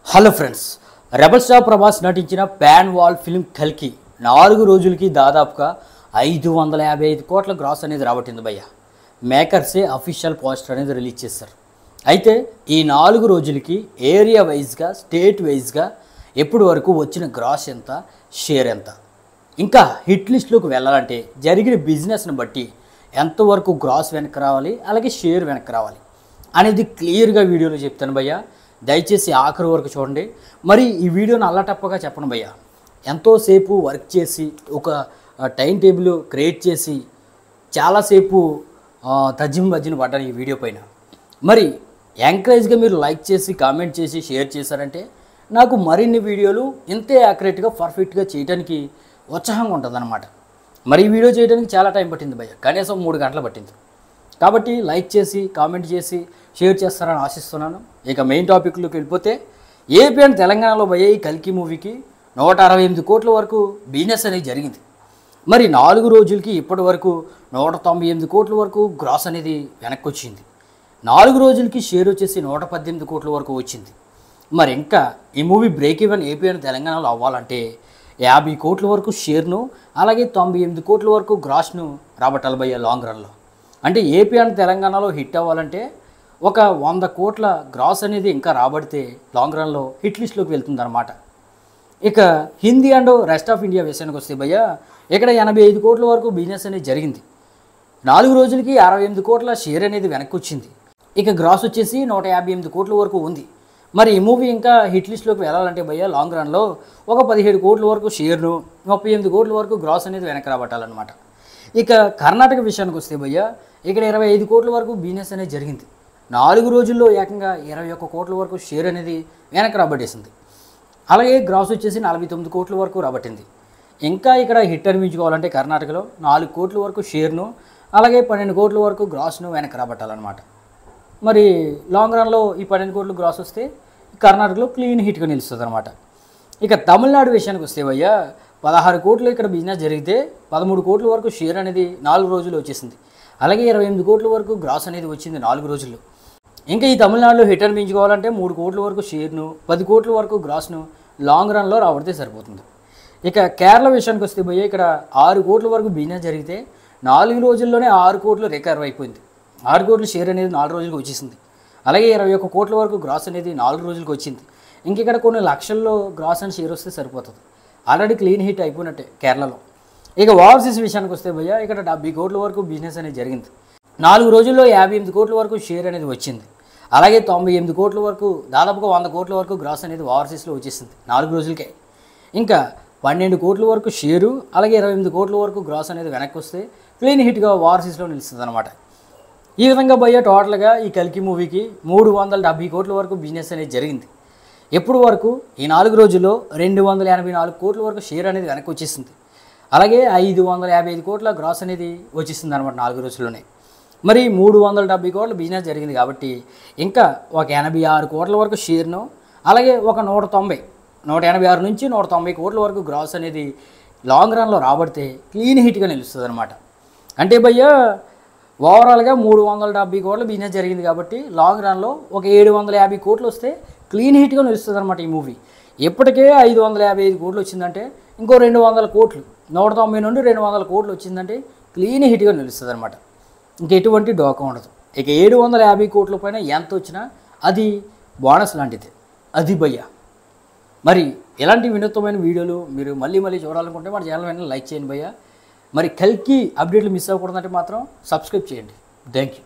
Hello friends, rebel star Prabhas నటించిన pan wall film కల్కి 4 రోజులకి దాదాపుగా 555 కోట్ల గ్రాస్ అనేది రాబట్టింది భయ్య. మేకర్సే అఫీషియల్ పోస్టర్ అనేది రిలీజ్ చేశారు. అయితే ఈ 4 రోజులకి ఏరియా వైజ్గా, స్టేట్ వైజ్గా ఎప్పటి వరకు వచ్చిన గ్రాస్ ఎంత, షేర్ ఎంత, ఇంకా హిట్ లిస్ట్లోకి వెళ్ళాలంటే జరిగిన బిజినెస్ని బట్టి ఎంతవరకు గ్రాస్ వెనక్కి రావాలి, అలాగే షేర్ వెనక్కి రావాలి అనేది క్లియర్గా వీడియోలో చెప్తాను భయ్య. దయచేసి ఆఖరి వరకు చూడండి. మరి ఈ వీడియోని అల్లటప్పగా చెప్పను భయ్య. ఎంతోసేపు వర్క్ చేసి ఒక టైం టేబుల్ క్రియేట్ చేసి చాలాసేపు తజ్జిం బజ్జిన పడ్డాను ఈ వీడియో పైన. మరి ఎంకరేజ్గా మీరు లైక్ చేసి, కామెంట్ చేసి, షేర్ చేశారంటే నాకు మరిన్ని వీడియోలు ఇంతే యాక్యురేట్గా, పర్ఫెక్ట్గా చేయడానికి ఉత్సాహంగా ఉంటుందన్నమాట. మరి ఈ వీడియో చేయడానికి చాలా టైం పట్టింది భయ్య, కనీసం 3 గంటలు పట్టింది. కాబట్టి లైక్ చేసి, కామెంట్ చేసి, షేర్ చేస్తారని ఆశిస్తున్నాను. ఇక మెయిన్ టాపిక్లోకి వెళ్ళిపోతే, ఏపీ అండ్ తెలంగాణలో భయ్య ఈ కల్కి మూవీకి 168 కోట్ల వరకు బిజినెస్ అనేది జరిగింది. మరి 4 రోజులకి ఇప్పటి వరకు 198 కోట్ల వరకు గ్రాస్ అనేది వెనక్కి వచ్చింది. 4 రోజులకి షేర్ వచ్చేసి 118 కోట్ల వరకు వచ్చింది. మరి ఇంకా ఈ movie break even AP and తెలంగాణలో అవ్వాలంటే 50 కోట్ల వరకు షేర్ను, అలాగే 98 కోట్ల వరకు గ్రాస్ను రాబట్టాలి భయ్య లాంగ్ రన్లో. అంటే ఏపీ అండ్ తెలంగాణలో హిట్ అవ్వాలంటే ఒక 100 కోట్ల గ్రాస్ అనేది ఇంకా రాబడితే లాంగ్ రన్లో హిట్ లిస్ట్లోకి వెళ్తుంది అనమాట. ఇక Hindi and rest of India విషయానికి వస్తే భయ్య, ఇక్కడ 85 కోట్ల వరకు బిజినెస్ అనేది జరిగింది. 4 రోజులకి 68 కోట్ల షేర్ అనేది వెనక్కి వచ్చింది. ఇక గ్రాస్ వచ్చేసి 158 కోట్ల వరకు ఉంది. మరి ఈ మూవీ ఇంకా హిట్ లిస్ట్లోకి వెళ్ళాలంటే భయ్య లాంగ్ రన్లో ఒక 17 కోట్ల వరకు షేర్ను, 38 కోట్ల వరకు గ్రాస్ అనేది వెనక్కి రాబట్టాలన్నమాట. ఇక కర్ణాటక విషయానికి వస్తే భయ్య, ఇక్కడ 25 కోట్ల వరకు బిజినెస్ అనేది జరిగింది. 4 రోజుల్లో ఏకంగా 21 కోట్ల వరకు షేర్ అనేది వెనక్కి రాబట్టేసింది. అలాగే గ్రాస్ వచ్చేసి 49 కోట్ల వరకు రాబట్టింది. ఇంకా ఇక్కడ హిట్ అనిపించుకోవాలంటే కర్ణాటకలో 4 కోట్ల వరకు షేర్ను, అలాగే 12 కోట్ల వరకు గ్రాస్ను వెనక్కి రాబట్టాలన్నమాట. మరి లాంగ్ రన్లో ఈ 12 కోట్లు గ్రాస్ వస్తే కర్ణాటకలో క్లీన్ హిట్గా నిలుస్తుంది అనమాట. ఇక తమిళనాడు విషయానికి వస్తే భయ్య, 16 కోట్లు ఇక్కడ బిజినెస్ జరిగితే 13 కోట్ల వరకు షేర్ అనేది 4 రోజులు వచ్చేసింది. అలాగే 28 కోట్ల వరకు గ్రాస్ అనేది వచ్చింది 4 రోజుల్లో. ఇంకా ఈ తమిళనాడులో హిట్ అనిపించుకోవాలంటే 3 కోట్ల వరకు షేర్ను, 10 కోట్ల వరకు గ్రాస్ను లాంగ్ రన్లో రాబడితే సరిపోతుంది. ఇక కేరళ విషయానికి వస్తే భయ్య, ఇక్కడ 6 కోట్ల వరకు బిజినెస్ జరిగితే 4 రోజుల్లోనే 6 కోట్లు రికవర్ అయిపోయింది. 6 కోట్ల షేర్ అనేది 4 రోజులకు వచ్చేసింది. అలాగే 21 కోట్ల వరకు గ్రాస్ అనేది 4 రోజులకు వచ్చింది. ఇంక ఇక్కడ కొన్ని లక్షల్లో గ్రాస్ అండ్ షేర్ వస్తే సరిపోతుంది. ఆల్రెడీ క్లీన్ హిట్ అయిపోయినట్టే కేరళలో. ఇక ఓవర్సీస్ విషయానికి వస్తే భయ్య, ఇక్కడ 70 కోట్ల వరకు బిజినెస్ అనేది జరిగింది. 4 రోజుల్లో 58 కోట్ల వరకు షేర్ అనేది వచ్చింది. అలాగే 98 కోట్ల వరకు, దాదాపుగా 100 కోట్ల వరకు గ్రాస్ అనేది ఓవర్సీస్లో వచ్చేసింది 4 రోజులకే. ఇంకా 12 కోట్ల వరకు షేరు, అలాగే 28 కోట్ల వరకు గ్రాస్ అనేది వెనక్కి వస్తే క్లీన్ హిట్గా ఓవర్సీస్లో నిలుస్తుంది అనమాట. ఈ విధంగా భయ్య టోటల్గా ఈ కల్కి మూవీకి 370 కోట్ల వరకు బిజినెస్ అనేది జరిగింది. ఎప్పుడు వరకు ఈ 4 రోజుల్లో 284 కోట్ల వరకు షేర్ అనేది వెనక్కి వచ్చేసింది. అలాగే 555 కోట్ల గ్రాస్ అనేది వచ్చేసింది అనమాట 4 రోజుల్లోనే. మరి 370 కోట్ల బిజినెస్ జరిగింది కాబట్టి ఇంకా ఒక 86 కోట్ల వరకు షేర్ను, అలాగే ఒక 186 నుంచి 190 కోట్ల వరకు గ్రాస్ అనేది లాంగ్ రన్లో రాబడితే క్లీన్ హిట్గా నిలుస్తుంది అనమాట. అంటే భయ్య ఓవరాల్గా 370 కోట్ల బిజినెస్ జరిగింది కాబట్టి లాంగ్ రన్లో ఒక 750 కోట్లు వస్తే క్లీన్ హిట్గా నిలుస్తుంది అనమాట ఈ మూవీ. ఎప్పటికే 555 కోట్లు వచ్చిందంటే ఇంకో 200 కోట్లు, 190 నుండి 200 కోట్లు వచ్చిందంటే క్లీన్ హిట్గా నిలుస్తుంది అనమాట. ఇంకెటువంటి డోకా ఉండదు. ఇక 750 కోట్ల పైన ఎంత వచ్చినా అది బోనస్ లాంటిది. అది భయ్య. మరి ఎలాంటి వినూత్నమైన వీడియోలు మీరు మళ్ళీ చూడాలనుకుంటే మన ఛానల్ వెంటనే లైక్ చేయండి భయ్య. మరి కల్కి అప్డేట్లు మిస్ అవ్వకూడదంటే మాత్రం సబ్స్క్రైబ్ చేయండి. Thank you.